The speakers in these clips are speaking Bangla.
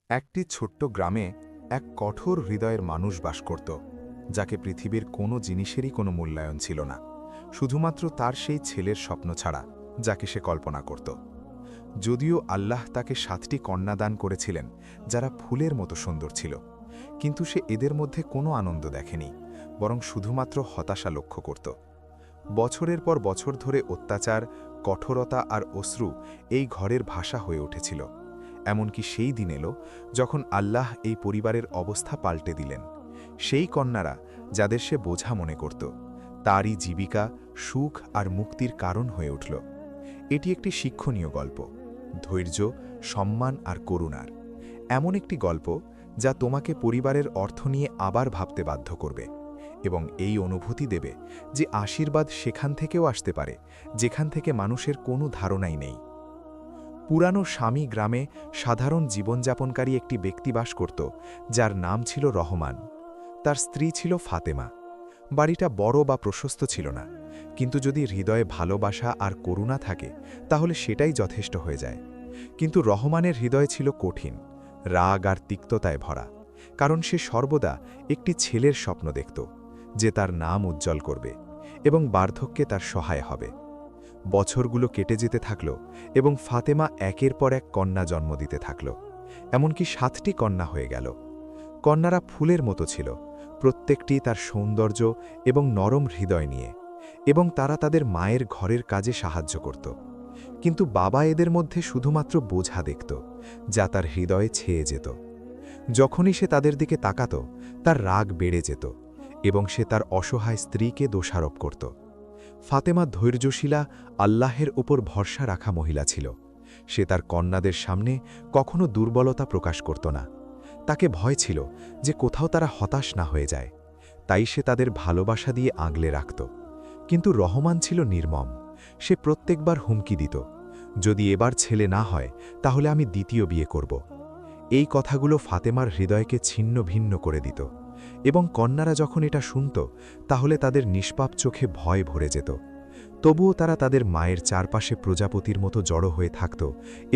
একটি ছোট্ট গ্রামে এক কঠোর হৃদয়ের মানুষ বাস করত, যাকে পৃথিবীর কোনো জিনিসেরই কোনো মূল্যায়ন ছিল না, শুধুমাত্র তার সেই ছেলের স্বপ্ন ছাড়া, যাকে সে কল্পনা করত। যদিও আল্লাহ তাকে 7টি কন্যা দান করেছিলেন, যারা ফুলের মতো সুন্দর ছিল, কিন্তু সে এদের মধ্যে কোনো আনন্দ দেখেনি, বরং শুধুমাত্র হতাশা লক্ষ্য করত। বছরের পর বছর ধরে অত্যাচার, কঠোরতা আর অশ্রু এই ঘরের ভাষা হয়ে উঠেছিল। এমনকি সেই দিন এলো যখন আল্লাহ এই পরিবারের অবস্থা পাল্টে দিলেন। সেই কন্যারা, যাদের সে বোঝা মনে করত, তারই জীবিকা, সুখ আর মুক্তির কারণ হয়ে উঠল। এটি একটি শিক্ষণীয় গল্প, ধৈর্য, সম্মান আর করুণার। এমন একটি গল্প যা তোমাকে পরিবারের অর্থ নিয়ে আবার ভাবতে বাধ্য করবে এবং এই অনুভূতি দেবে যে আশীর্বাদ সেখান থেকেও আসতে পারে যেখান থেকে মানুষের কোনো ধারণাই নেই। পুরানো স্বামী গ্রামে সাধারণ জীবনযাপনকারী একটি ব্যক্তি বাস করত, যার নাম ছিল রহমান। তার স্ত্রী ছিল ফাতেমা। বাড়িটা বড় বা প্রশস্ত ছিল না, কিন্তু যদি হৃদয়ে ভালোবাসা আর করুণা থাকে তাহলে সেটাই যথেষ্ট হয়ে যায়। কিন্তু রহমানের হৃদয় ছিল কঠিন, রাগ আর তিক্ততায় ভরা, কারণ সে সর্বদা একটি ছেলের স্বপ্ন দেখত, যে তার নাম উজ্জ্বল করবে এবং বার্ধক্যে তার সহায় হবে। বছরগুলো কেটে যেতে থাকল এবং ফাতেমা একের পর এক কন্যা জন্ম দিতে থাকল। এমনকি 7টি কন্যা হয়ে গেল। কন্যারা ফুলের মতো ছিল, প্রত্যেকটি তার সৌন্দর্য এবং নরম হৃদয় নিয়ে, এবং তারা তাদের মায়ের ঘরের কাজে সাহায্য করত। কিন্তু বাবা এদের মধ্যে শুধুমাত্র বোঝা দেখত, যা তার হৃদয়ে ছেয়ে যেত। যখনই সে তাদের দিকে তাকাত, তার রাগ বেড়ে যেত এবং সে তার অসহায় স্ত্রীকে দোষারোপ করত। ফাতেমা ধৈর্যশীলা, আল্লাহের উপর ভরসা রাখা মহিলা ছিল। সে তার কন্যাদের সামনে কখনো দুর্বলতা প্রকাশ করত না। তাকে ভয় ছিল যে কোথাও তারা হতাশ না হয়ে যায়, তাই সে তাদের ভালোবাসা দিয়ে আগলে রাখত। কিন্তু রহমান ছিল নির্মম। সে প্রত্যেকবার হুমকি দিত, যদি এবার ছেলে না হয় তাহলে আমি দ্বিতীয় বিয়ে করব। এই কথাগুলো ফাতেমার হৃদয়কে ছিন্ন ভিন্ন করে দিত, এবং কন্যারা যখন এটা শুনত তাহলে তাদের নিষ্পাপ চোখে ভয় ভরে যেত। তবুও তারা তাদের মায়ের চারপাশে প্রজাপতির মতো জড়ো হয়ে থাকত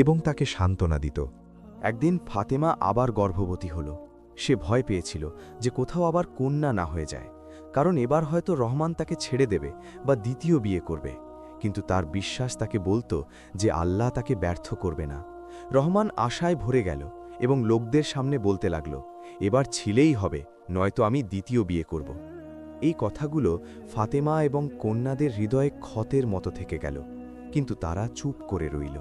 এবং তাকে সান্ত্বনা দিত। একদিন ফাতেমা আবার গর্ভবতী হল। সে ভয় পেয়েছিল যে কোথাও আবার কন্যা না হয়ে যায়, কারণ এবার হয়তো রহমান তাকে ছেড়ে দেবে বা দ্বিতীয় বিয়ে করবে। কিন্তু তার বিশ্বাস তাকে বলতো যে আল্লাহ তাকে ব্যর্থ করবে না। রহমান আশায় ভরে গেল এবং লোকদের সামনে বলতে লাগল, এবার ছিলেই হবে, নয়তো আমি দ্বিতীয় বিয়ে করব। এই কথাগুলো ফাতেমা এবং কন্যাদের হৃদয়ে ক্ষতের মতো থেকে গেল, কিন্তু তারা চুপ করে রইল।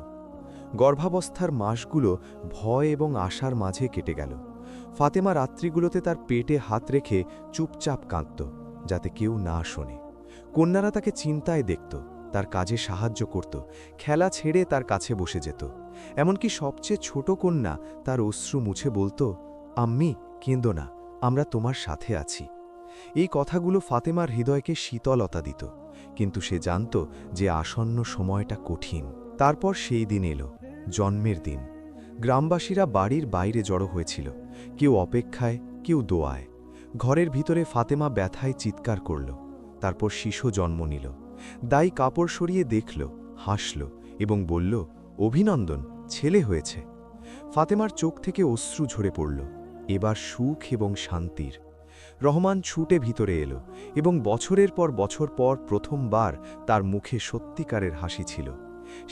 গর্ভাবস্থার মাসগুলো ভয় এবং আশার মাঝে কেটে গেল। ফাতেমা রাত্রিগুলোতে তার পেটে হাত রেখে চুপচাপ কাঁদত, যাতে কেউ না শোনে। কন্যারা তাকে চিন্তায় দেখত, তার কাজে সাহায্য করত, খেলা ছেড়ে তার কাছে বসে যেত। এমনকি সবচেয়ে ছোট কন্যা তার অশ্রু মুছে বলতো, আম্মি, কেঁদো না, আমরা তোমার সাথে আছি। এই কথাগুলো ফাতেমার হৃদয়কে শীতলতা দিত, কিন্তু সে জানত যে আসন্ন সময়টা কঠিন। তারপর সেই দিন এলো, জন্মের দিন। গ্রামবাসীরা বাড়ির বাইরে জড়ো হয়েছিল, কেউ অপেক্ষায়, কেউ দোয়ায়। ঘরের ভিতরে ফাতেমা ব্যথায় চিৎকার করল। তারপর শিশু জন্ম নিল। দাই কাপড় সরিয়ে দেখল, হাসল এবং বলল, অভিনন্দন, ছেলে হয়েছে। ফাতেমার চোখ থেকে অশ্রু ঝরে পড়ল, এবার সুখ এবং শান্তির। রহমান ছুটে ভিতরে এলো এবং বছরের পর বছর পর প্রথমবার তার মুখে সত্যিকারের হাসি ছিল।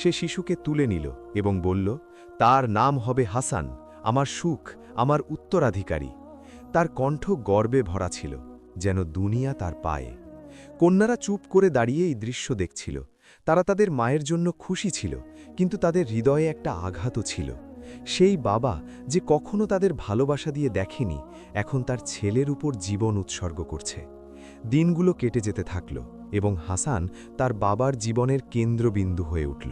সে শিশুকে তুলে নিল এবং বলল, তার নাম হবে হাসান, আমার সুখ, আমার উত্তরাধিকারী। তার কণ্ঠ গর্বে ভরা ছিল, যেন দুনিয়া তার পায়ে। কন্যারা চুপ করে দাঁড়িয়ে এই দৃশ্য দেখছিল। তারা তাদের মায়ের জন্য খুশি ছিল, কিন্তু তাদের হৃদয়ে একটা আঘাতও ছিল। সেই বাবা যে কখনো তাদের ভালোবাসা দিয়ে দেখেনি, এখন তার ছেলের উপর জীবন উৎসর্গ করছে। দিনগুলো কেটে যেতে থাকল এবং হাসান তার বাবার জীবনের কেন্দ্রবিন্দু হয়ে উঠল।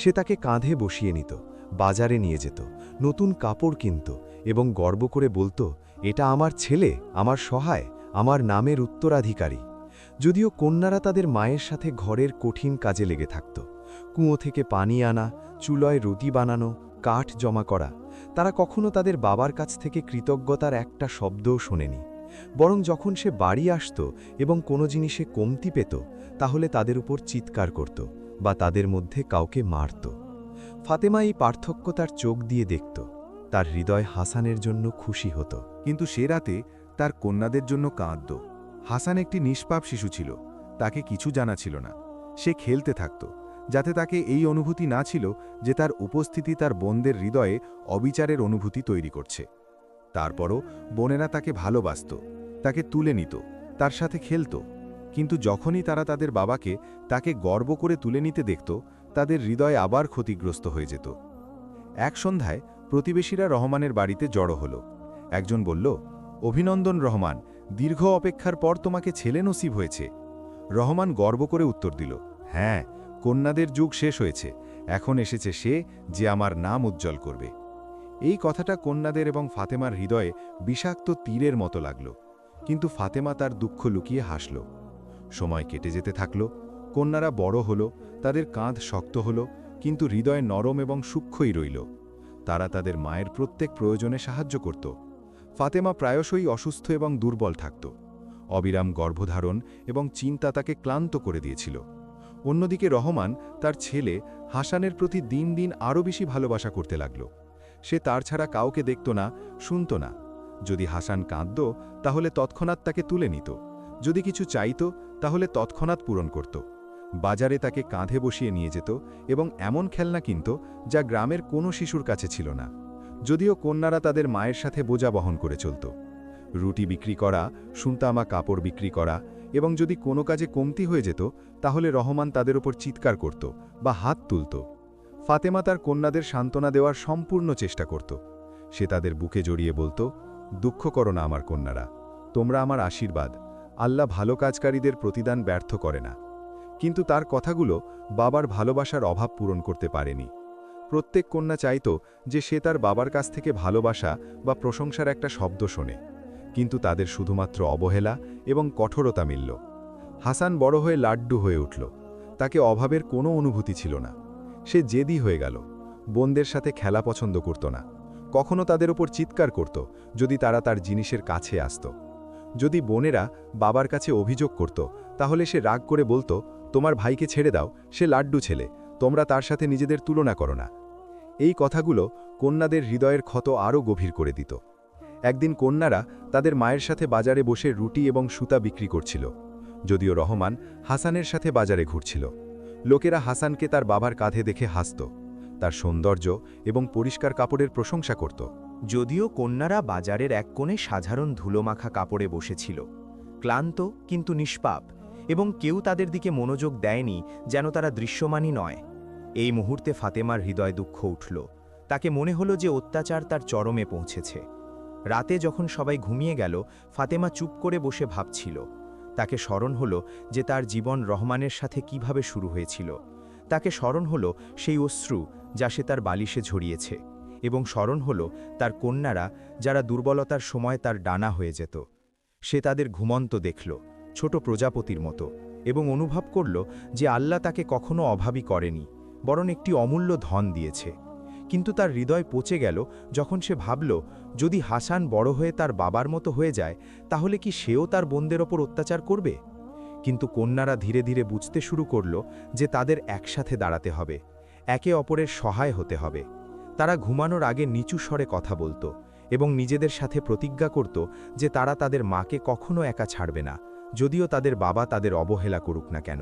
সে তাকে কাঁধে বসিয়ে নিত, বাজারে নিয়ে যেত, নতুন কাপড় কিনত এবং গর্ব করে বলতো, এটা আমার ছেলে, আমার সহায়, আমার নামের উত্তরাধিকারী। যদিও কন্যারা তাদের মায়ের সাথে ঘরের কঠিন কাজে লেগে থাকত, কুয়ো থেকে পানি আনা, চুলায় রুটি বানানো, কাঠ জমা করা, তারা কখনো তাদের বাবার কাছ থেকে কৃতজ্ঞতার একটা শব্দও শোনেনি। বরং যখন সে বাড়ি আসত এবং কোনো জিনিসে কমতি পেত, তাহলে তাদের উপর চিৎকার করত বা তাদের মধ্যে কাউকে মারত। ফাতেমা এই পার্থক্য তার চোখ দিয়ে দেখত। তার হৃদয় হাসানের জন্য খুশি হতো। কিন্তু সে রাতে তার কন্যাদের জন্য কাঁদত। হাসান একটি নিষ্পাপ শিশু ছিল, তাকে কিছু জানা ছিল না। সে খেলতে থাকত, যাতে তাকে এই অনুভূতি না ছিল যে তার উপস্থিতি তার বোনদের হৃদয়ে অবিচারের অনুভূতি তৈরি করছে। তারপরও বোনেরা তাকে ভালোবাসত, তাকে তুলে নিত, তার সাথে খেলত। কিন্তু যখনই তারা তাদের বাবাকে তাকে গর্ব করে তুলে নিতে দেখত, তাদের হৃদয় আবার ক্ষতিগ্রস্ত হয়ে যেত। এক সন্ধ্যায় প্রতিবেশীরা রহমানের বাড়িতে জড়ো হল। একজন বলল, অভিনন্দন রহমান, দীর্ঘ অপেক্ষার পর তোমাকে ছেলে নসিব হয়েছে। রহমান গর্ব করে উত্তর দিল, হ্যাঁ, কন্যাদের যুগ শেষ হয়েছে, এখন এসেছে সে যে আমার নাম উজ্জ্বল করবে। এই কথাটা কন্যাদের এবং ফাতেমার হৃদয়ে বিষাক্ত তীরের মতো লাগল। কিন্তু ফাতেমা তার দুঃখ লুকিয়ে হাসল। সময় কেটে যেতে থাকল, কন্যারা বড় হল, তাদের কাঁধ শক্ত হল, কিন্তু হৃদয় নরম এবং সূক্ষ্মই রইল। তারা তাদের মায়ের প্রত্যেক প্রয়োজনে সাহায্য করত। ফাতেমা প্রায়শই অসুস্থ এবং দুর্বল থাকত। অবিরাম গর্ভধারণ এবং চিন্তা তাকে ক্লান্ত করে দিয়েছিল। অন্যদিকে রহমান তার ছেলে হাসানের প্রতি দিন দিন আরও বেশি ভালোবাসা করতে লাগল। সে তার ছাড়া কাউকে দেখত না, শুনত না। যদি হাসান কাঁদত, তাহলে তৎক্ষণাৎ তাকে তুলে নিত। যদি কিছু চাইত, তাহলে তৎক্ষণাৎ পূরণ করত। বাজারে তাকে কাঁধে বসিয়ে নিয়ে যেত এবং এমন খেলনা কিনত যা গ্রামের কোনো শিশুর কাছে ছিল না। যদিও কন্যারা তাদের মায়ের সাথে বোঝা বহন করে চলত। রুটি বিক্রি করা, সুনতামা কাপড় বিক্রি করা, এবং যদি কোনো কাজে কমতি হয়ে যেত, তাহলে রহমান তাদের ওপর চিৎকার করত বা হাত তুলত। ফাতেমা তার কন্যাদের সান্ত্বনা দেওয়ার সম্পূর্ণ চেষ্টা করত। সে তাদের বুকে জড়িয়ে বলত, দুঃখ করো না আমার কন্যারা, তোমরা আমার আশীর্বাদ। আল্লাহ ভালো কাজকারীদের প্রতিদান ব্যর্থ করে না। কিন্তু তার কথাগুলো বাবার ভালোবাসার অভাব পূরণ করতে পারেনি। প্রত্যেক কন্যা চাইত যে সে তার বাবার কাছ থেকে ভালোবাসা বা প্রশংসার একটা শব্দ শোনে, কিন্তু তাদের শুধুমাত্র অবহেলা এবং কঠোরতা মিলল। হাসান বড় হয়ে লাড্ডু হয়ে উঠল। তাকে অভাবের কোনো অনুভূতি ছিল না। সে জেদি হয়ে গেল, বোনদের সাথে খেলা পছন্দ করত না। কখনো তাদের ওপর চিৎকার করত যদি তারা তার জিনিসের কাছে আসত। যদি বোনেরা বাবার কাছে অভিযোগ করত, তাহলে সে রাগ করে বলতো, তোমার ভাইকে ছেড়ে দাও, সে লাড্ডু ছেলে, তোমরা তার সাথে নিজেদের তুলনা করো না। এই কথাগুলো কন্যাদের হৃদয়ের ক্ষত আরও গভীর করে দিত। একদিন কন্যারা তাদের মায়ের সাথে বাজারে বসে রুটি এবং সুতা বিক্রি করছিল। যদিও রহমান হাসানের সাথে বাজারে ঘুরছিল। লোকেরা হাসানকে তার বাবার কাঁধে দেখে হাসত, তার সৌন্দর্য এবং পরিষ্কার কাপড়ের প্রশংসা করত। যদিও কন্যারা বাজারের এক কোণে সাধারণ ধুলোমাখা কাপড়ে বসেছিল, ক্লান্ত কিন্তু নিষ্পাপ, এবং কেউ তাদের দিকে মনোযোগ দেয়নি, যেন তারা দৃশ্যমানই নয়। এই মুহূর্তে ফাতেমার হৃদয় দুঃখ উঠল। তাকে মনে হলো যে অত্যাচার তার চরমে পৌঁছেছে। রাতে যখন সবাই ঘুমিয়ে গেল, ফাতেমা চুপ করে বসে ভাবছিল। তাকে স্মরণ হলো যে তার জীবন রহমানের সাথে কিভাবে শুরু হয়েছিল। তাকে স্মরণ হলো সেই অশ্রু যা সে তার বালিশে ঝরিয়েছে, এবং স্মরণ হলো তার কন্যারা যারা দুর্বলতার সময় তার ডানা হয়ে যেত। সে তাদের ঘুমন্ত দেখল, ছোট প্রজাপতির মতো, এবং অনুভব করল যে আল্লাহ তাকে কখনো অভাবী করেনি, বরং একটি অমূল্য ধন দিয়েছে। কিন্তু তার হৃদয় পচে গেল যখন সে ভাবল, যদি হাসান বড় হয়ে তার বাবার মতো হয়ে যায়, তাহলে কি সেও তার বোনদের ওপর অত্যাচার করবে? কিন্তু কন্যারা ধীরে ধীরে বুঝতে শুরু করল যে তাদের একসাথে দাঁড়াতে হবে, একে অপরের সহায় হতে হবে। তারা ঘুমানোর আগে নিচু স্বরে কথা বলত এবং নিজেদের সাথে প্রতিজ্ঞা করত যে তারা তাদের মাকে কখনো একা ছাড়বে না, যদিও তাদের বাবা তাদের অবহেলা করুক না কেন।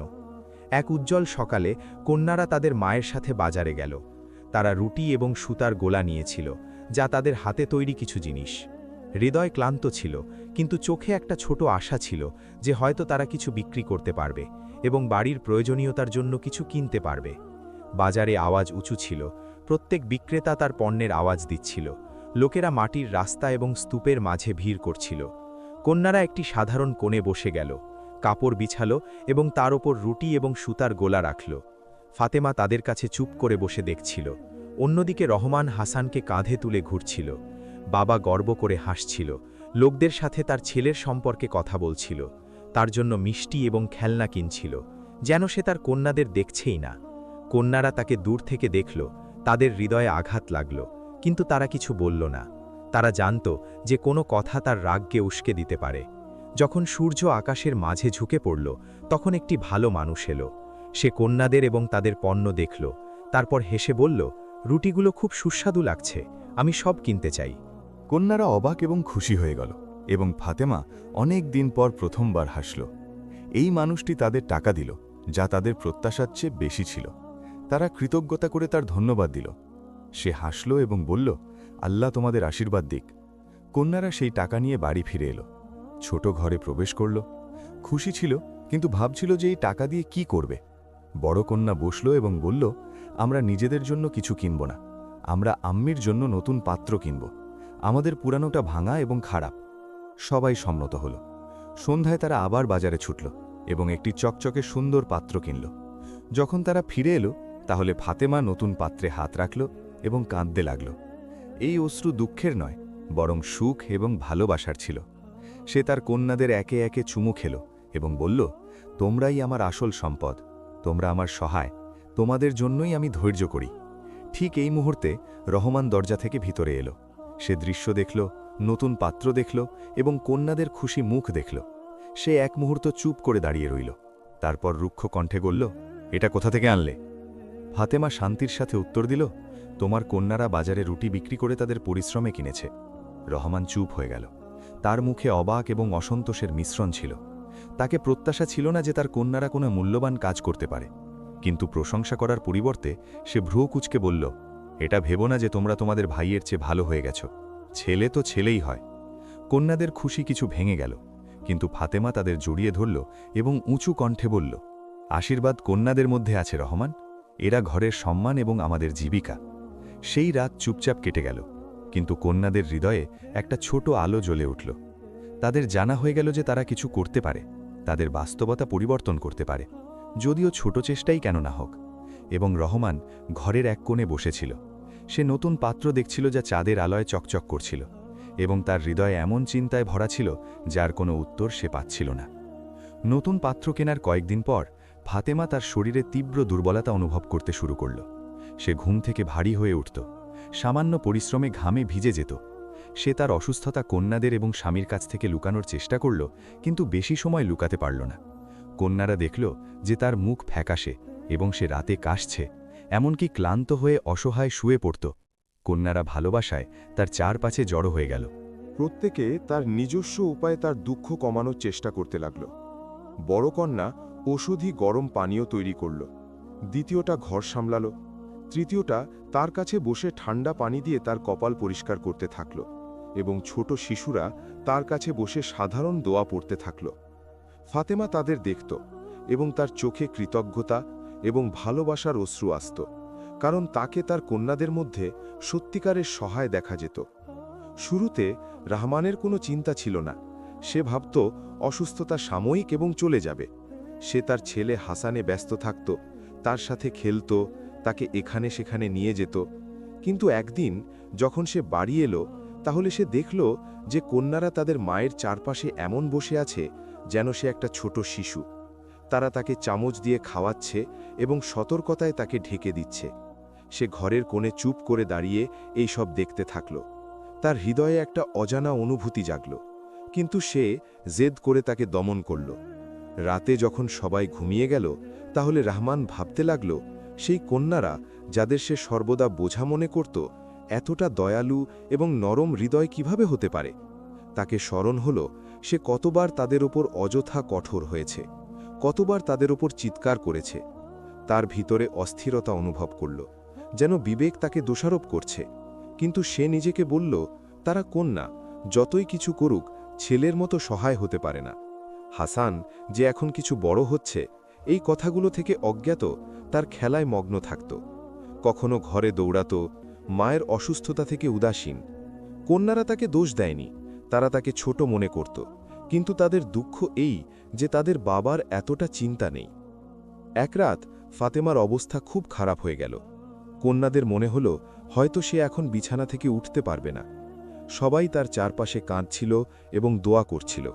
এক উজ্জ্বল সকালে কন্যারা তাদের মায়ের সাথে বাজারে গেল। তারা রুটি এবং সুতার গোলা নিয়েছিল, যা তাদের হাতে তৈরি কিছু জিনিস। হৃদয় ক্লান্ত ছিল, কিন্তু চোখে একটা ছোট আশা ছিল যে হয়তো তারা কিছু বিক্রি করতে পারবে এবং বাড়ির প্রয়োজনীয়তার জন্য কিছু কিনতে পারবে। বাজারে আওয়াজ উঁচু ছিল, প্রত্যেক বিক্রেতা তার পণ্যের আওয়াজ দিচ্ছিল। লোকেরা মাটির রাস্তা এবং স্তূপের মাঝে ভিড় করছিল। কন্যারা একটি সাধারণ কোণে বসে গেল, কাপড় বিছালো এবং তার ওপর রুটি এবং সুতার গোলা রাখল। ফাতেমা তাদের কাছে চুপ করে বসে দেখছিল। অন্যদিকে রহমান হাসানকে কাঁধে তুলে ঘুরছিল। বাবা গর্ব করে হাসছিল, লোকদের সাথে তার ছেলের সম্পর্কে কথা বলছিল, তার জন্য মিষ্টি এবং খেলনা কিনছিল, যেন সে তার কন্যাদের দেখছেই না। কন্যারা তাকে দূর থেকে দেখল, তাদের হৃদয়ে আঘাত লাগল, কিন্তু তারা কিছু বলল না। তারা জানত যে কোনো কথা তার রাগকে উস্কে দিতে পারে। যখন সূর্য আকাশের মাঝে ঝুঁকে পড়ল, তখন একটি ভালো মানুষ এলো। সে কন্যাদের এবং তাদের পণ্য দেখল, তারপর হেসে বলল, রুটিগুলো খুব সুস্বাদু লাগছে, আমি সব কিনতে চাই। কন্যারা অবাক এবং খুশি হয়ে গেল, এবং ফাতেমা অনেক দিন পর প্রথমবার হাসল। এই মানুষটি তাদের টাকা দিল, যা তাদের প্রত্যাশার চেয়ে বেশি ছিল। তারা কৃতজ্ঞতা করে তার ধন্যবাদ দিল। সে হাসল এবং বলল, আল্লাহ তোমাদের আশীর্বাদ দিক। কন্যারা সেই টাকা নিয়ে বাড়ি ফিরে এলো। ছোট ঘরে প্রবেশ করল। খুশি ছিল, কিন্তু ভাবছিল যে এই টাকা দিয়ে কি করবে। বড় কন্যা বসল এবং বলল, আমরা নিজেদের জন্য কিছু কিনব না, আমরা আম্মির জন্য নতুন পাত্র কিনব। আমাদের পুরানোটা ভাঙা এবং খারাপ। সবাই সম্মত হল। সন্ধ্যায় তারা আবার বাজারে ছুটল এবং একটি চকচকে সুন্দর পাত্র কিনল। যখন তারা ফিরে এলো, তাহলে ফাতেমা নতুন পাত্রে হাত রাখল এবং কাঁদতে লাগল। এই অশ্রু দুঃখের নয়, বরং সুখ এবং ভালোবাসার ছিল। সে তার কন্যাদের একে একে চুমু খেল এবং বলল, তোমরাই আমার আসল সম্পদ, তোমরা আমার সহায়, তোমাদের জন্যই আমি ধৈর্য করি। ঠিক এই মুহূর্তে রহমান দরজা থেকে ভিতরে এলো। সে দৃশ্য দেখল, নতুন পাত্র দেখল এবং কন্যাদের খুশি মুখ দেখল। সে এক মুহূর্ত চুপ করে দাঁড়িয়ে রইল। তারপর রুক্ষ কণ্ঠে বলল, এটা কোথা থেকে আনলে? ফাতেমা শান্তির সাথে উত্তর দিল, তোমার কন্যারা বাজারে রুটি বিক্রি করে তাদের পরিশ্রমে কিনেছে। রহমান চুপ হয়ে গেল। তার মুখে অবাক এবং অসন্তোষের মিশ্রণ ছিল। তাকে প্রত্যাশা ছিল না যে তার কন্যারা কোনো মূল্যবান কাজ করতে পারে, কিন্তু প্রশংসা করার পরিবর্তে সে ভ্রু কুঁচকে বলল, এটা ভেবো না যে তোমরা তোমাদের ভাইয়ের চেয়ে ভালো হয়ে গেছ। ছেলে তো ছেলেই হয়। কন্যাদের খুশি কিছু ভেঙে গেল, কিন্তু ফাতেমা তাদের জড়িয়ে ধরল এবং উঁচু কণ্ঠে বলল, আশীর্বাদ কন্যাদের মধ্যে আছে রহমান, এরা ঘরের সম্মান এবং আমাদের জীবিকা। সেই রাত চুপচাপ কেটে গেল, কিন্তু কন্যাদের হৃদয়ে একটা ছোট আলো জ্বলে উঠল। তাদের জানা হয়ে গেল যে তারা কিছু করতে পারে, তাদের বাস্তবতা পরিবর্তন করতে পারে, যদিও ছোট চেষ্টাই কেন না হোক। এবং রহমান ঘরের এক কোণে বসেছিল। সে নতুন পাত্র দেখছিল যা চাঁদের আলোয় চকচক করছিল, এবং তার হৃদয়ে এমন চিন্তায় ভরা ছিল যার কোনো উত্তর সে পাচ্ছিল না। নতুন পাত্র কেনার কয়েকদিন পর ফাতেমা তার শরীরে তীব্র দুর্বলতা অনুভব করতে শুরু করল। সে ঘুম থেকে ভারী হয়ে উঠত, সামান্য পরিশ্রমে ঘামে ভিজে যেত। সে তার অসুস্থতা কন্যাদের এবং স্বামীর কাছ থেকে লুকানোর চেষ্টা করল, কিন্তু বেশি সময় লুকাতে পারল না। কন্যারা দেখল যে তার মুখ ফ্যাকাশে এবং সে রাতে কাশছে, এমনকি ক্লান্ত হয়ে অসহায় শুয়ে পড়ত। কন্যারা ভালোবাসায় তার চারপাশে জড়ো হয়ে গেল। প্রত্যেকে তার নিজস্ব উপায়ে তার দুঃখ কমানোর চেষ্টা করতে লাগল। বড় কন্যা ওষুধি গরম পানীয় তৈরি করল, দ্বিতীয়টা ঘর সামলাল, তৃতীয়টা তার কাছে বসে ঠান্ডা পানি দিয়ে তার কপাল পরিষ্কার করতে থাকল, এবং ছোট শিশুরা তার কাছে বসে সাধারণ দোয়া পড়তে থাকল। ফাতেমা তাদের দেখত, এবং তার চোখে কৃতজ্ঞতা এবং ভালোবাসার অশ্রু আসত, কারণ তাকে তার কন্যাদের মধ্যে সত্যিকারের সহায় দেখা যেত। শুরুতে রহমানের কোনো চিন্তা ছিল না। সে ভাবত অসুস্থতা সাময়িক এবং চলে যাবে। সে তার ছেলে হাসানে ব্যস্ত থাকত, তার সাথে খেলত, তাকে এখানে সেখানে নিয়ে যেত। কিন্তু একদিন যখন সে বাড়ি এলো, তাহলে সে দেখল যে কন্যারা তাদের মায়ের চারপাশে এমন বসে আছে যেন সে একটা ছোট শিশু। তারা তাকে চামচ দিয়ে খাওয়াচ্ছে এবং সতর্কতায় তাকে ঢেকে দিচ্ছে। সে ঘরের কোণে চুপ করে দাঁড়িয়ে এই সব দেখতে থাকল। তার হৃদয়ে একটা অজানা অনুভূতি জাগল, কিন্তু সে জেদ করে তাকে দমন করল। রাতে যখন সবাই ঘুমিয়ে গেল, তাহলে রহমান ভাবতে লাগল, সেই কন্যারা যাদের সে সর্বদা বোঝা মনে করত, এতটা দয়ালু এবং নরম হৃদয় কিভাবে হতে পারে। তাকে স্মরণ হল সে কতবার তাদের ওপর অযথা কঠোর হয়েছে, কতবার তাদের ওপর চিৎকার করেছে। তার ভিতরে অস্থিরতা অনুভব করল, যেন বিবেক তাকে দোষারোপ করছে। কিন্তু সে নিজেকে বলল, তারা কন্যা, যতই কিছু করুক ছেলের মতো সহায় হতে পারে না। হাসান যে এখন কিছু বড় হচ্ছে, এই কথাগুলো থেকে অজ্ঞাত তার খেলায় মগ্ন থাকত। কখনো ঘরে দৌড়াত, মায়ের অসুস্থতা থেকে উদাসীন। কন্যারা তাকে দোষ দেয়নি, তারা তাকে ছোট মনে করত, কিন্তু তাদের দুঃখ এই যে তাদের বাবার এতটা চিন্তা নেই। এক রাত ফাতেমার অবস্থা খুব খারাপ হয়ে গেল। কন্যাদের মনে হলো হয়তো সে এখন বিছানা থেকে উঠতে পারবে না। সবাই তার চারপাশে কাঁদছিল এবং দোয়া করছিল,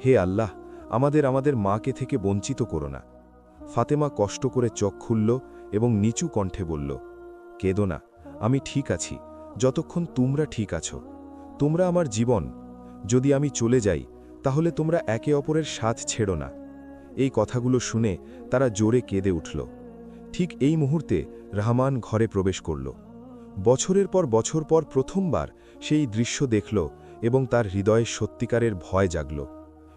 হে আল্লাহ, আমাদের মাকে থেকে বঞ্চিত করো না। ফাতেমা কষ্ট করে চোখ খুলল এবং নিচু কণ্ঠে বলল, কেঁদো না, আমি ঠিক আছি, যতক্ষণ তোমরা ঠিক আছো। তোমরা আমার জীবন। যদি আমি চলে যাই, তাহলে তোমরা একে অপরের সাথ ছেড়ো না। এই কথাগুলো শুনে তারা জোরে কেঁদে উঠল। ঠিক এই মুহূর্তে রহমান ঘরে প্রবেশ করল। বছরের পর বছর পর প্রথমবার সেই দৃশ্য দেখল এবং তার হৃদয়ে সত্যিকারের ভয় জাগল।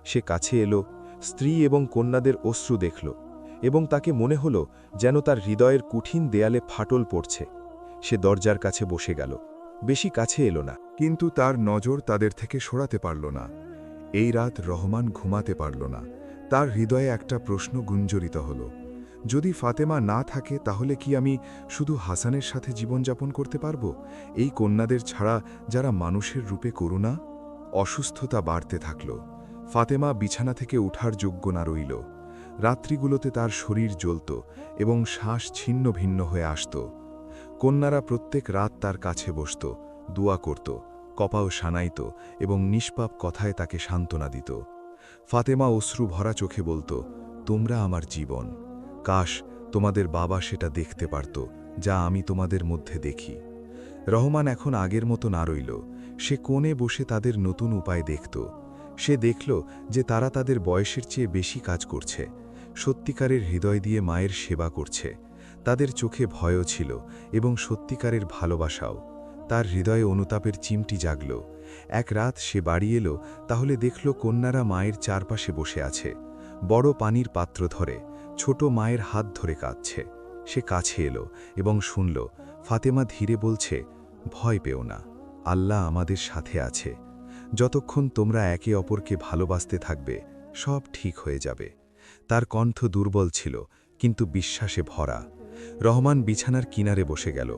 সে কাছে এলো, স্ত্রী এবং কন্যাদের অশ্রু দেখল, এবং তাকে মনে হলো যেন তার হৃদয়ের কঠিন দেয়ালে ফাটল পড়ছে। সে দরজার কাছে বসে গেল, বেশি কাছে এলো না। কিন্তু তার নজর তাদের থেকে সরাতে পারল না। এই রাত রহমান ঘুমাতে পারল না। তার হৃদয়ে একটা প্রশ্ন গুঞ্জরিত হল, যদি ফাতেমা না থাকে তাহলে কি আমি শুধু হাসানের সাথে জীবনযাপন করতে পারব, এই কন্যাদের ছাড়া যারা মানুষের রূপে করুণা? অসুস্থতা বাড়তে থাকল। ফাতেমা বিছানা থেকে ওঠার যোগ্য না রইল। রাত্রিগুলোতে তার শরীর জ্বলত এবং শ্বাস ছিন্ন ভিন্ন হয়ে আসত। কন্যারা প্রত্যেক রাত তার কাছে বসত, দোয়া করত, কপাও শানাইত এবং নিষ্পাপ কথায় তাকে সান্ত্বনা দিত। ফাতেমা অশ্রু ভরা চোখে বলত, তোমরা আমার জীবন। কাশ তোমাদের বাবা সেটা দেখতে পারত, যা আমি তোমাদের মধ্যে দেখি। রহমান এখন আগের মতো না রইল। সে কোণে বসে তাদের নতুন উপায় দেখত। সে দেখল যে তারা তাদের বয়সের চেয়ে বেশি কাজ করছে, সত্যিকারের হৃদয় দিয়ে মায়ের সেবা করছে। তাদের চোখে ভয়ও ছিল এবং সত্যিকারের ভালোবাসাও। তার হৃদয়ে অনুতাপের চিমটি জাগল। এক রাত সে বাড়ি এলো, তাহলে দেখল কন্যারা মায়ের চারপাশে বসে আছে, বড় পানির পাত্র ধরে, ছোট মায়ের হাত ধরে কাঁদছে। সে কাছে এলো এবং শুনল ফাতেমা ধীরে বলছে, ভয় পেও না, আল্লাহ আমাদের সাথে আছে। যতক্ষণ তোমরা একে অপরকে ভালোবাসতে থাকবে সব ঠিক হয়ে যাবে। তার কণ্ঠ দুর্বল ছিল কিন্তু বিশ্বাসে ভরা। রহমান বিছানার কিনারে বসে গেল।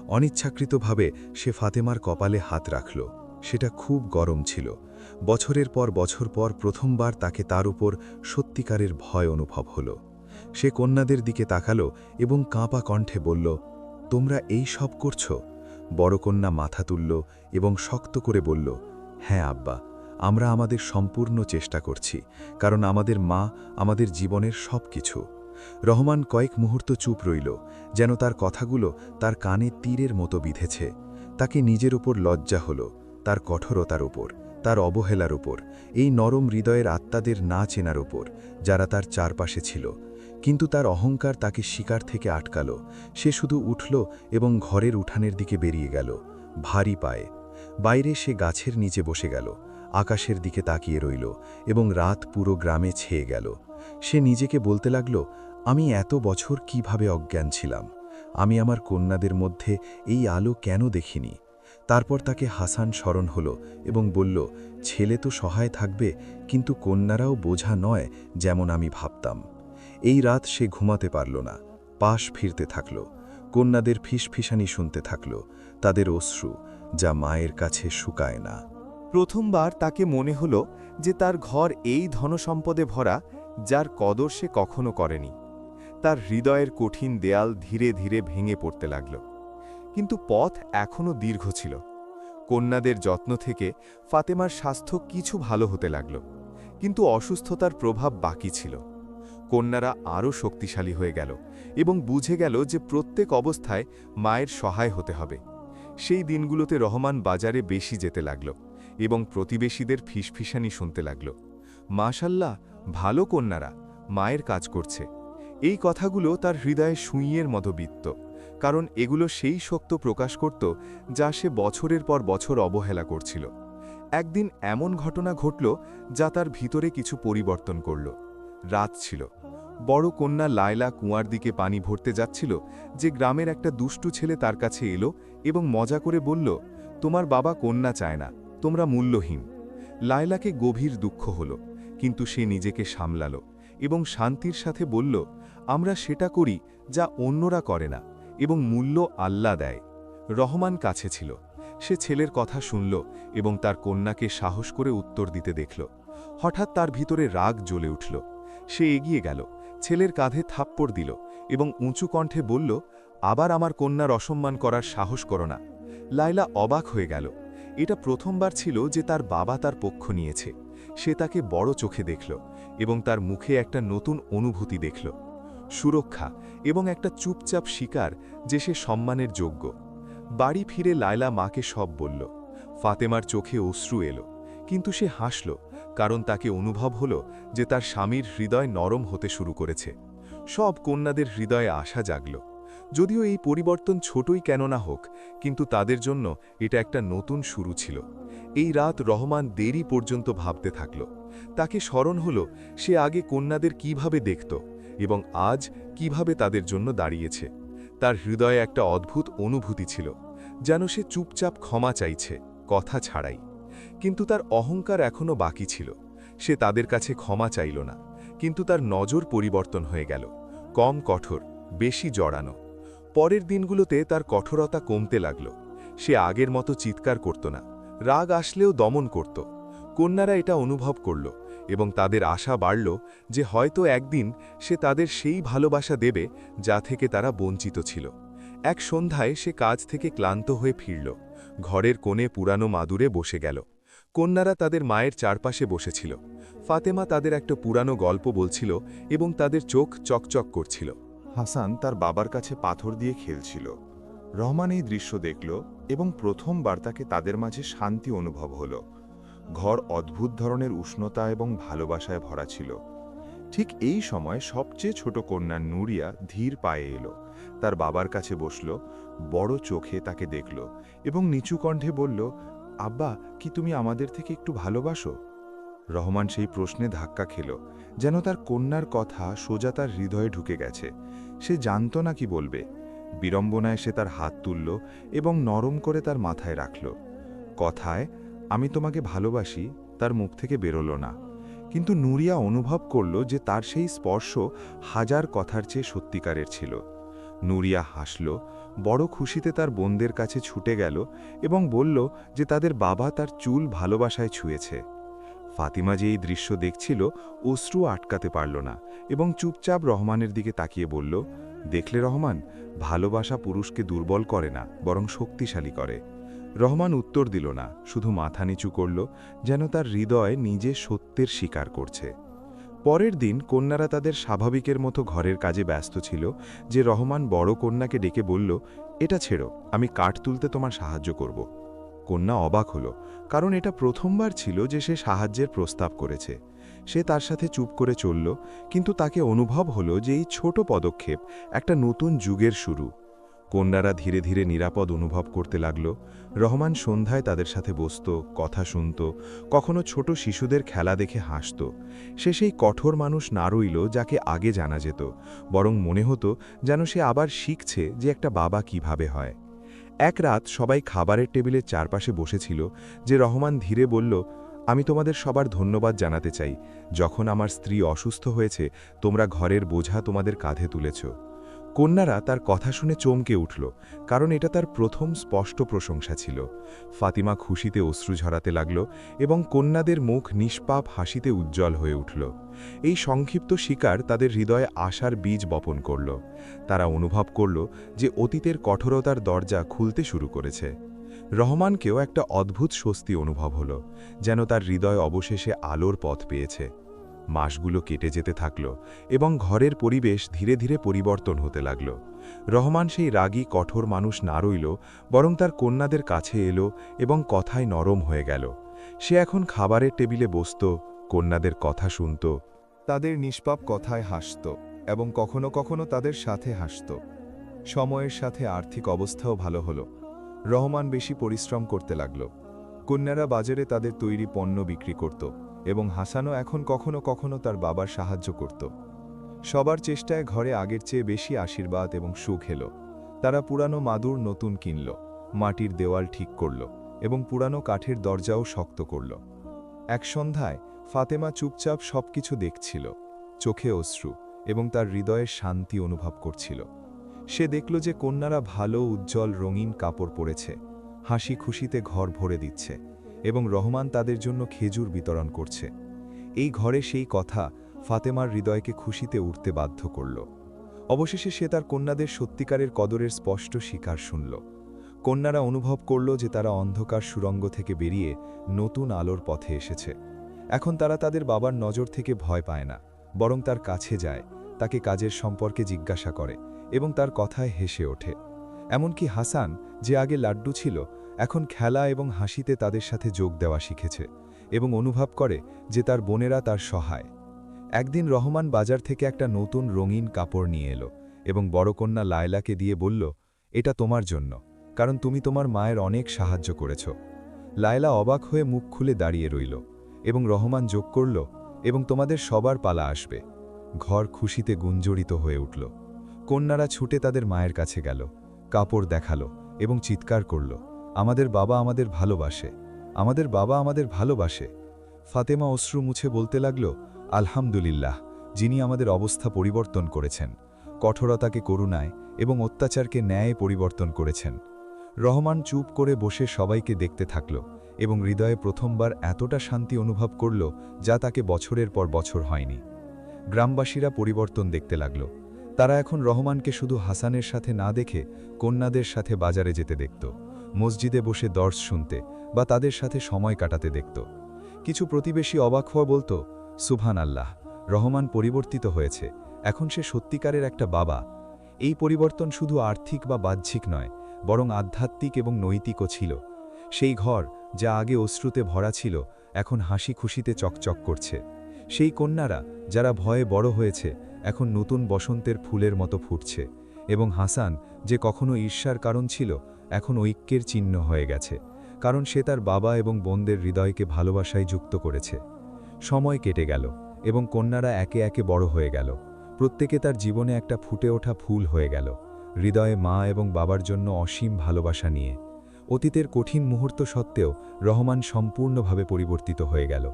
অনিচ্ছাকৃতভাবে সে ফাতেমার কপালে হাত রাখল। সেটা খুব গরম ছিল। বছরের পর বছর পর প্রথমবার তাকে তার উপর সত্যিকারের ভয় অনুভব হল। সে কন্যাদের দিকে তাকালো এবং কাঁপা কণ্ঠে বলল, তোমরা এই সব করছো? বড় কন্যা মাথা তুলল এবং শক্ত করে বলল, হ্যাঁ আব্বা, আমরা আমাদের সম্পূর্ণ চেষ্টা করছি, কারণ আমাদের মা আমাদের জীবনের সব কিছু। রহমান কয়েক মুহূর্ত চুপ রইল, যেন তার কথাগুলো তার কানে তীরের মতো বিঁধেছে। তাকে নিজের উপর লজ্জা হল, তার কঠোরতার উপর, তার অবহেলার উপর, এই নরম হৃদয়ের আত্মাদের না চেনার উপর, যারা তার চারপাশে ছিল। কিন্তু তার অহংকার তাকে শিকার থেকে আটকাল। সে শুধু উঠল এবং ঘরের উঠানের দিকে বেরিয়ে গেল, ভারী পায়ে। বাইরে সে গাছের নিচে বসে গেল, আকাশের দিকে তাকিয়ে রইল এবং রাত পুরো গ্রামে ছেয়ে গেল। সে নিজেকে বলতে লাগল, আমি এত বছর কিভাবে অজ্ঞান ছিলাম? আমি আমার কন্যাদের মধ্যে এই আলো কেন দেখিনি? তারপর তাকে হাসান স্মরণ হল এবং বলল, ছেলে তো সহায় থাকবে, কিন্তু কন্যারাও বোঝা নয় যেমন আমি ভাবতাম। এই রাত সে ঘুমাতে পারল না, পাশ ফিরতে থাকল, কন্যাদের ফিসফিসানি শুনতে থাকল, তাদের অশ্রু, যা মায়ের কাছে শুকায় না। প্রথমবার তাকে মনে হলো যে তার ঘর এই ধনসম্পদে ভরা যার কদর সে কখনো করেনি। তার হৃদয়ের কঠিন দেয়াল ধীরে ধীরে ভেঙে পড়তে লাগল। কিন্তু পথ এখনও দীর্ঘ ছিল। কন্যাদের যত্ন থেকে ফাতেমার স্বাস্থ্য কিছু ভালো হতে লাগল, কিন্তু অসুস্থতার প্রভাব বাকি ছিল। কন্যারা আরও শক্তিশালী হয়ে গেল এবং বুঝে গেল যে প্রত্যেক অবস্থায় মায়ের সহায় হতে হবে। সেই দিনগুলোতে রহমান বাজারে বেশি যেতে লাগল এবং প্রতিবেশীদের ফিসফিসানি শুনতে লাগল, মাশাল্লাহ, ভালো কন্যারা, মায়ের কাজ করছে। এই কথাগুলো তার হৃদয়ে সুইয়ের মতো বিত্ত, কারণ এগুলো সেই শক্ত প্রকাশ করত যা সে বছরের পর বছর অবহেলা করছিল। একদিন এমন ঘটনা ঘটল যা তার ভিতরে কিছু পরিবর্তন করল। রাত ছিল। বড় কন্যা লায়লা কুয়ার দিকে পানি ভরতে যাচ্ছিল যে গ্রামের একটা দুষ্টু ছেলে তার কাছে এলো এবং মজা করে বলল, তোমার বাবা কন্যা চায় না, তোমরা মূল্যহীন। লায়লাকে গভীর দুঃখ হল, কিন্তু সে নিজেকে সামলাল এবং শান্তির সাথে বলল, আমরা সেটা করি যা অন্যরা করে না, এবং মূল্য আল্লাহ দেয়। রহমান কাছে ছিল। সে ছেলের কথা শুনল এবং তার কন্যাকে সাহস করে উত্তর দিতে দেখল। হঠাৎ তার ভিতরে রাগ জ্বলে উঠল। সে এগিয়ে গেল, ছেলের কাঁধে থাপ্পড় দিল এবং উঁচু কণ্ঠে বলল, আবার আমার কন্যার অসম্মান করার সাহস করো না। লায়লা অবাক হয়ে গেল। এটা প্রথমবার ছিল যে তার বাবা তার পক্ষ নিয়েছে। সে তাকে বড় চোখে দেখল এবং তার মুখে একটা নতুন অনুভূতি দেখল, সুরক্ষা এবং একটা চুপচাপ স্বীকার যে সে সম্মানের যোগ্য। বাড়ি ফিরে লায়লা মাকে সব বলল। ফাতেমার চোখে অশ্রু এলো, কিন্তু সে হাসল, কারণ তাকে অনুভব হলো যে তার স্বামীর হৃদয় নরম হতে শুরু করেছে। সব কন্যাদের হৃদয়ে আশা জাগল। যদিও এই পরিবর্তন ছোটই কেন না হোক, কিন্তু তাদের জন্য এটা একটা নতুন শুরু ছিল। এই রাত রহমান দেরি পর্যন্ত ভাবতে থাকল। তাকে স্মরণ হলো সে আগে কন্যাদের কিভাবে দেখত এবং আজ কিভাবে তাদের জন্য দাঁড়িয়েছে। তার হৃদয়ে একটা অদ্ভুত অনুভূতি ছিল, যেন সে চুপচাপ ক্ষমা চাইছে, কথা ছাড়াই। কিন্তু তার অহংকার এখনও বাকি ছিল। সে তাদের কাছে ক্ষমা চাইল না, কিন্তু তার নজর পরিবর্তন হয়ে গেল, কম কঠোর, বেশি জড়ানো। পরের দিনগুলোতে তার কঠোরতা কমতে লাগল। সে আগের মতো চিৎকার করত না, রাগ আসলেও দমন করত। কন্যারা এটা অনুভব করল এবং তাদের আশা বাড়ল যে হয়তো একদিন সে তাদের সেই ভালোবাসা দেবে যা থেকে তারা বঞ্চিত ছিল। এক সন্ধ্যায় সে কাজ থেকে ক্লান্ত হয়ে ফিরল। ঘরের কোণে পুরানো মাদুরে বসে গেল। কন্যারা তাদের মায়ের চারপাশে বসেছিল। ফাতেমা তাদের একটা পুরানো গল্প বলছিল এবং তাদের চোখ চকচক করছিল। হাসান তার বাবার কাছে পাথর দিয়ে খেলছিল। রহমান এই দৃশ্য দেখল এবং প্রথমবার তাকে তাদের মাঝে শান্তি অনুভব হল। ঘর অদ্ভুত ধরনের উষ্ণতা এবং ভালোবাসায় ভরা ছিল। ঠিক এই সময় সবচেয়ে ছোট কন্যা নুরিয়া ধীর পায়ে এলো। তার বাবার কাছে বসল, বড় চোখে তাকে দেখল এবং নিচু কণ্ঠে বলল, আব্বা, কি তুমি আমাদের থেকে একটু ভালোবাসো? রহমান সেই প্রশ্নে ধাক্কা খেল, যেন তার কন্যার কথা সোজা তার হৃদয়ে ঢুকে গেছে। সে জানত না কি বলবে। বিড়ম্বনায় সে তার হাত তুলল এবং নরম করে তার মাথায় রাখল। কথায়, আমি তোমাকে ভালোবাসি, তার মুখ থেকে বেরোল না। কিন্তু নুরিয়া অনুভব করল যে তার সেই স্পর্শ হাজার কথার চেয়ে সত্যিকারের ছিল। নুরিয়া হাসল, বড় খুশিতে তার বোনদের কাছে ছুটে গেল এবং বলল যে তাদের বাবা তার চুল ভালোবাসায় ছুঁয়েছে। ফাতিমা যে এই দৃশ্য দেখছিল, অশ্রু আটকাতে পারল না এবং চুপচাপ রহমানের দিকে তাকিয়ে বলল, দেখলে রহমান, ভালোবাসা পুরুষকে দুর্বল করে না, বরং শক্তিশালী করে। রহমান উত্তর দিল না, শুধু মাথা নিচু করল, যেন তার হৃদয় নিজে সত্যের স্বীকার করছে। পরের দিন কন্যারা তাদের স্বাভাবিকের মতো ঘরের কাজে ব্যস্ত ছিল যে রহমান বড় কন্যাকে ডেকে বলল, এটা ছেড়ো, আমি কাঠ তুলতে তোমার সাহায্য করব। কন্যা অবাক হল, কারণ এটা প্রথমবার ছিল যে সে সাহায্যের প্রস্তাব করেছে। সে তার সাথে চুপ করে চলল, কিন্তু তাকে অনুভব হলো যে এই ছোট পদক্ষেপ একটা নতুন যুগের শুরু। কন্যারা ধীরে ধীরে নিরাপদ অনুভব করতে লাগল। রহমান সন্ধ্যায় তাদের সাথে বসত, কথা শুনত, কখনো ছোট শিশুদের খেলা দেখে হাসত। সে সেই কঠোর মানুষ না রইল যাকে আগে জানা যেত, বরং মনে হতো যেন সে আবার শিখছে যে একটা বাবা কিভাবে হয়। এক রাত সবাই খাবারের টেবিলের চারপাশে বসেছিল যে রহমান ধীরে বলল, আমি তোমাদের সবার ধন্যবাদ জানাতে চাই। যখন আমার স্ত্রী অসুস্থ হয়েছে, তোমরা ঘরের বোঝা তোমাদের কাঁধে তুলেছ। কন্যারা তার কথা শুনে চমকে উঠল, কারণ এটা তার প্রথম স্পষ্ট প্রশংসা ছিল। ফাতিমা খুশিতে অশ্রু ঝরাতে লাগল এবং কন্যাদের মুখ নিষ্পাপ হাসিতে উজ্জ্বল হয়ে উঠল। এই সংক্ষিপ্ত স্বীকার তাদের হৃদয়ে আশার বীজ বপন করল। তারা অনুভব করল যে অতীতের কঠোরতার দরজা খুলতে শুরু করেছে। রহমানকেও একটা অদ্ভুত স্বস্তি অনুভব হল, যেন তার হৃদয় অবশেষে আলোর পথ পেয়েছে। মাসগুলো কেটে যেতে থাকল এবং ঘরের পরিবেশ ধীরে ধীরে পরিবর্তন হতে লাগল। রহমান সেই রাগী কঠোর মানুষ না রইল, বরং তার কন্যাদের কাছে এলো এবং কথায় নরম হয়ে গেল। সে এখন খাবারের টেবিলে বসত, কন্যাদের কথা শুনত, তাদের নিষ্পাপ কথায় হাসত এবং কখনো কখনো তাদের সাথে হাসত। সময়ের সাথে আর্থিক অবস্থাও ভালো হলো। রহমান বেশি পরিশ্রম করতে লাগল। কন্যারা বাজারে তাদের তৈরি পণ্য বিক্রি করত এবং হাসানও এখন কখনো কখনো তার বাবার সাহায্য করত। সবার চেষ্টায় ঘরে আগের চেয়ে বেশি আশীর্বাদ এবং সুখ এলো। তারা পুরানো মাদুর নতুন কিনল, মাটির দেওয়াল ঠিক করল এবং পুরানো কাঠের দরজাও শক্ত করল। এক সন্ধ্যায় ফাতেমা চুপচাপ সবকিছু দেখছিল, চোখে অশ্রু এবং তার হৃদয়ের শান্তি অনুভব করছিল। সে দেখল যে কন্যারা ভালো উজ্জ্বল রঙিন কাপড় পরেছে, হাসি খুশিতে ঘর ভরে দিচ্ছে এবং রহমান তাদের জন্য খেজুর বিতরণ করছে। এই ঘরে সেই কথা ফাতেমার হৃদয়কে খুশিতে উঠতে বাধ্য করল। অবশেষে সে তার কন্যাদের সত্যিকারের কদরের স্পষ্ট স্বীকার শুনল। কন্যারা অনুভব করল যে তারা অন্ধকার সুড়ঙ্গ থেকে বেরিয়ে নতুন আলোর পথে এসেছে। এখন তারা তাদের বাবার নজর থেকে ভয় পায় না, বরং তার কাছে যায়, তাকে কাজের সম্পর্কে জিজ্ঞাসা করে এবং তার কথায় হেসে ওঠে। এমনকি হাসান, যে আগে লাড্ডু ছিল, এখন খেলা এবং হাসিতে তাদের সাথে যোগ দেওয়া শিখেছে এবং অনুভব করে যে তার বোনেরা তার সহায়। একদিন রহমান বাজার থেকে একটা নতুন রঙিন কাপড় নিয়ে এলো এবং বড় কন্যা লায়লাকে দিয়ে বলল, এটা তোমার জন্য, কারণ তুমি তোমার মায়ের অনেক সাহায্য করেছ। লায়লা অবাক হয়ে মুখ খুলে দাঁড়িয়ে রইল এবং রহমান যোগ করল, এবং তোমাদের সবার পালা আসবে। ঘর খুশিতে গুঞ্জরিত হয়ে উঠল। কন্যারা ছুটে তাদের মায়ের কাছে গেল, কাপড় দেখালো এবং চিৎকার করল, আমাদের বাবা আমাদের ভালোবাসে, আমাদের বাবা আমাদের ভালোবাসে। ফাতেমা অশ্রু মুছে বলতে লাগল, আলহামদুলিল্লাহ, যিনি আমাদের অবস্থা পরিবর্তন করেছেন, কঠোরতাকে করুণায় এবং অত্যাচারকে ন্যায়ে পরিবর্তন করেছেন। রহমান চুপ করে বসে সবাইকে দেখতে থাকল এবং হৃদয়ে প্রথমবার এতটা শান্তি অনুভব করল যা তাকে বছরের পর বছর হয়নি। গ্রামবাসীরা পরিবর্তন দেখতে লাগল। তারা এখন রহমানকে শুধু হাসানের সাথে না দেখে কন্যাদের সাথে বাজারে যেতে দেখত, মসজিদে বসে দর্শ শুনতে বা তাদের সাথে সময় কাটাতে দেখত। কিছু প্রতিবেশী অবাক হওয়া বলতো, সুবহান আল্লাহ, রহমান পরিবর্তিত হয়েছে, এখন সে সত্যিকারের একটা বাবা। এই পরিবর্তন শুধু আর্থিক বা বাহ্যিক নয়, বরং আধ্যাত্মিক এবং নৈতিকও ছিল। সেই ঘর যা আগে অশ্রুতে ভরা ছিল এখন হাসি খুশিতে চকচক করছে। সেই কন্যারা যারা ভয়ে বড় হয়েছে এখন নতুন বসন্তের ফুলের মতো ফুটছে, এবং হাসান যে কখনো ঈর্ষার কারণ ছিল এখন ঐক্যের চিহ্ন হয়ে গেছে, কারণ সে তার বাবা এবং বোনদের হৃদয়কে ভালোবাসায় যুক্ত করেছে। সময় কেটে গেল এবং কন্যারা একে একে বড় হয়ে গেল। প্রত্যেকে তার জীবনে একটা ফুটে ওঠা ফুল হয়ে গেল, হৃদয়ে মা এবং বাবার জন্য অসীম ভালোবাসা নিয়ে। অতীতের কঠিন মুহূর্ত সত্ত্বেও রহমান সম্পূর্ণভাবে পরিবর্তিত হয়ে গেল।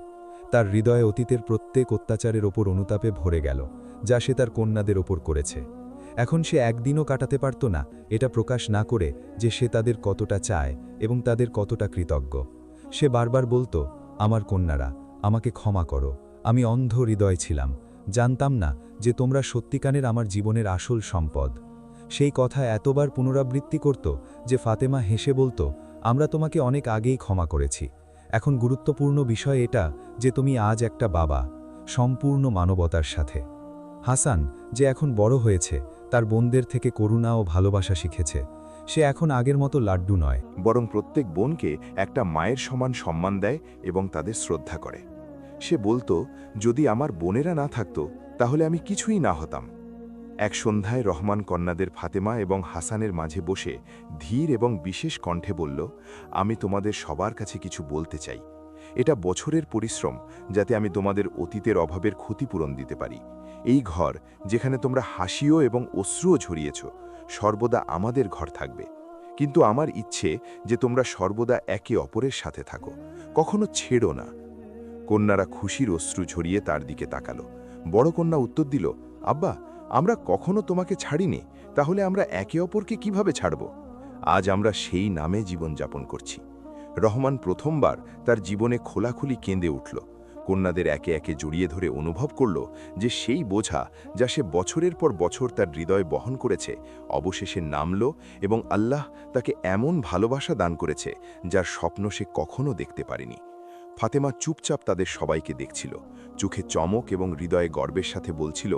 তার হৃদয়ে অতীতের প্রত্যেক অত্যাচারের ওপর অনুতাপে ভরে গেল, যা সে তার কন্যাদের ওপর করেছে। এখন সে একদিনও কাটাতে পারত না এটা প্রকাশ না করে যে সে তাদের কতটা চায় এবং তাদের কতটা কৃতজ্ঞ। সে বারবার বলতো, আমার কন্যারা, আমাকে ক্ষমা করো, আমি অন্ধ হৃদয় ছিলাম, জানতাম না যে তোমরা সত্যিকারের আমার জীবনের আসল সম্পদ। সেই কথা এতবার পুনরাবৃত্তি করত যে ফাতেমা হেসে বলতো, আমরা তোমাকে অনেক আগেই ক্ষমা করেছি। এখন গুরুত্বপূর্ণ বিষয় এটা যে তুমি আজ একটা বাবা, সম্পূর্ণ মানবতার সাথে। হাসান, যে এখন বড় হয়েছে, তার বোনদের থেকে করুণা ও ভালোবাসা শিখেছে। সে এখন আগের মতো লাড্ডু নয়, বরং প্রত্যেক বোনকে একটা মায়ের সমান সম্মান দেয় এবং তাদের শ্রদ্ধা করে। সে বলতো, যদি আমার বোনেরা না থাকতো তাহলে আমি কিছুই না হতাম। এক সন্ধ্যায় রহমান কন্যাদের ফাতেমা এবং হাসানের মাঝে বসে ধীর এবং বিশেষ কণ্ঠে বলল, আমি তোমাদের সবার কাছে কিছু বলতে চাই। এটা বছরের পরিশ্রম যাতে আমি তোমাদের অতীতের অভাবের ক্ষতিপূরণ দিতে পারি। এই ঘর যেখানে তোমরা হাসিও এবং অশ্রুও ঝরিয়েছ, সর্বদা আমাদের ঘর থাকবে। কিন্তু আমার ইচ্ছে যে তোমরা সর্বদা একে অপরের সাথে থাকো, কখনো ছেড়ো না। কন্যারা খুশির অশ্রু ঝরিয়ে তার দিকে তাকালো। বড় কন্যা উত্তর দিল, আব্বা, আমরা কখনো তোমাকে ছাড়িনি, তাহলে আমরা একে অপরকে কিভাবে ছাড়ব? আজ আমরা সেই নামে জীবনযাপন করছি। রহমান প্রথমবার তার জীবনে খোলাখুলি কেঁদে উঠল। কন্যাদের একে একে জড়িয়ে ধরে অনুভব করল যে সেই বোঝা যা সে বছরের পর বছর তার হৃদয় বহন করেছে অবশেষে নামল, এবং আল্লাহ তাকে এমন ভালোবাসা দান করেছে যার স্বপ্ন সে কখনো দেখতে পারেনি। ফাতেমা চুপচাপ তাদের সবাইকে দেখছিল, চোখে চমক এবং হৃদয়ে গর্বের সাথে বলছিল,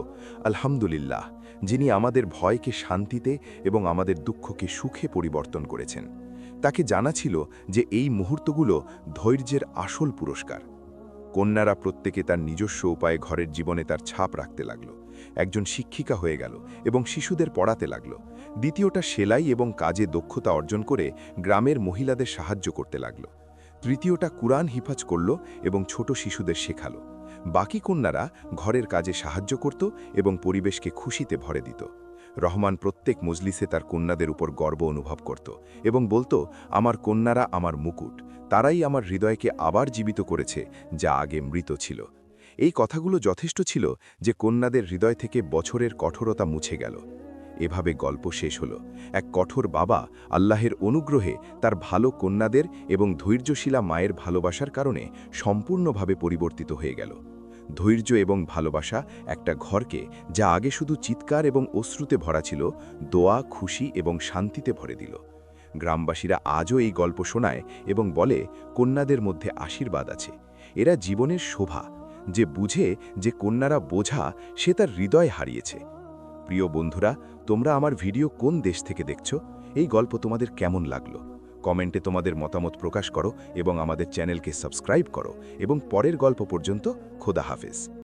আলহামদুলিল্লাহ, যিনি আমাদের ভয়কে শান্তিতে এবং আমাদের দুঃখকে সুখে পরিবর্তন করেছেন। তাকে জানা ছিল যে এই মুহূর্তগুলো ধৈর্যের আসল পুরস্কার। কন্যারা প্রত্যেকে তার নিজস্ব উপায়ে ঘরের জীবনে তার ছাপ রাখতে লাগল। একজন শিক্ষিকা হয়ে গেল এবং শিশুদের পড়াতে লাগল। দ্বিতীয়টা সেলাই এবং কাজে দক্ষতা অর্জন করে গ্রামের মহিলাদের সাহায্য করতে লাগল। তৃতীয়টা কুরআন হিফাজ করল এবং ছোট শিশুদের শেখালো। বাকি কন্যারা ঘরের কাজে সাহায্য করত এবং পরিবেশকে খুশিতে ভরে দিত। রহমান প্রত্যেক মজলিসে তার কন্যাদের উপর গর্ব অনুভব করত এবং বলতো, আমার কন্যারা আমার মুকুট, তারাই আমার হৃদয়কে আবার জীবিত করেছে যা আগে মৃত ছিল। এই কথাগুলো যথেষ্ট ছিল যে কন্যাদের হৃদয় থেকে বছরের কঠোরতা মুছে গেল। এভাবে গল্প শেষ হলো। এক কঠোর বাবা আল্লাহের অনুগ্রহে তার ভালো কন্যাদের এবং ধৈর্যশীলা মায়ের ভালোবাসার কারণে সম্পূর্ণভাবে পরিবর্তিত হয়ে গেল। ধৈর্য এবং ভালোবাসা একটা ঘরকে, যা আগে শুধু চিৎকার এবং অশ্রুতে ভরা ছিল, দোয়া, খুশি এবং শান্তিতে ভরে দিল। গ্রামবাসীরা আজও এই গল্প শোনায় এবং বলে, কন্যাদের মধ্যে আশীর্বাদ আছে। এরা জীবনের শোভা, যে বুঝে যে কন্যারা বোঝা সে তার হৃদয় হারিয়েছে। প্রিয় বন্ধুরা, তোমরা আমার ভিডিও কোন দেশ থেকে দেখছো? এই গল্প তোমাদের কেমন লাগলো? কমেন্টে তোমাদের মতামত প্রকাশ করো এবং আমাদের চ্যানেলকে সাবস্ক্রাইব করো, এবং পরের গল্প পর্যন্ত খোদা হাফেজ।